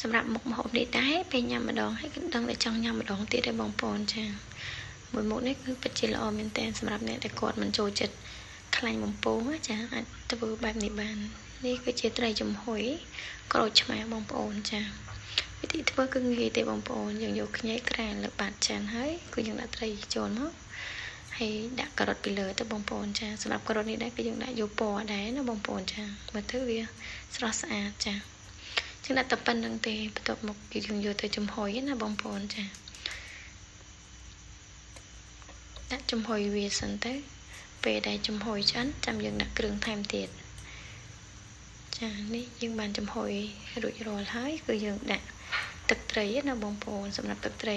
សម្រាប់មុខម្ហូបនេះដែរពេលញ៉ាំម្ដងហើយគឺដឹងតែចង់ញ៉ាំម្ដងទៀតទេបងប្អូនចាមួយមុខនេះគឺពិតជាល្អមែនតើសម្រាប់អ្នកដែលគាត់មិនចូលចិត្តខ្លាញ់បំពងចាអាចធ្វើបែបនេះបាននេះគឺជាត្រីចំហុយក្រូចឆ្មាបងប្អូនចាវិធីធ្វើគឺងាយទេបងប្អូនយើងយកខ្ញីក្រាលលើបាតចានហើយគឺយើងដាក់ត្រីចូលមកហើយដាក់ការ៉ុតពីលើទៅបងប្អូនចាសម្រាប់ការ៉ុតនេះដែរគឺយើងដាក់យកពណ៌ដែរណាបងប្អូនចាមើលទៅវាស្រស់ស្អាតចាចឹងដាក់តែប៉ុណ្្នឹងទេបន្ទាប់មកគឺយើងយកទៅចំហុយណាបងប្អូនចាដាក់ចំហុយវាសិនទៅពេលដែលចំហុយឆ្អិនចាំយើងដាក់គ្រឿងថែមទៀតចានេះយើងបានចំហុយរួចរាល់ហើយគឺយើងដាក់ទឹកត្រីណាបងប្អូនសម្រាប់ទឹកត្រី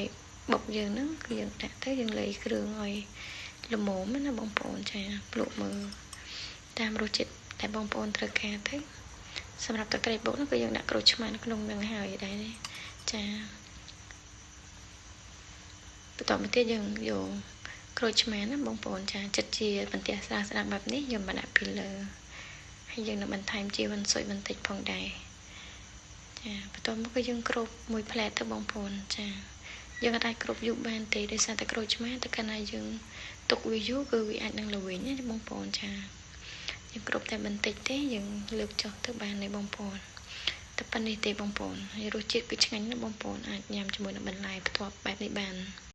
បុកយើងហ្នឹងគឺយើងដាក់ទៅយើងលាយគ្រឿងឲ្យល្មមណាបងប្អូនចាភ្លក់មើលតាមរសជាតិដែលបងប្អូនត្រូវការទៅសម្រាប់ទឹកត្រីបុកនោះគឺយើងដាក់ក្រូចឆ្មាក្នុងនឹងហើយដែរចាបន្តមកទៀតយើងយកក្រូចឆ្មាណាបងប្អូនចាចិត្តជាបន្ទះស្រាលៗបែបនេះយើងបានដាក់ពីលើហើយយើងនឹងបន្ថែមជីវ៉ាន់ស៊ុយបន្តិចផងដែរចាបន្តមកគឺយើងគ្របមួយផ្លែទៅបងប្អូនចាយើងអាចគ្របយូរបានទេដោយសារតែក្រូចឆ្មាតែកាលណាយើងទុកវាយូរគឺវាអាចនឹងល្វីងណាបងប្អូនចាយើងគ្របតែបន្តិចទេយើងលើកចុះទៅបានទេបងប្អូនតែប៉ុណ្្នេះទេបងប្អូនហើយរសជាតិគឺឆ្ងាញ់ណាស់បងប្អូនអាចញ៉ាំជាមួយនឹងបន្លែផ្ទាប់បែបនេះបាន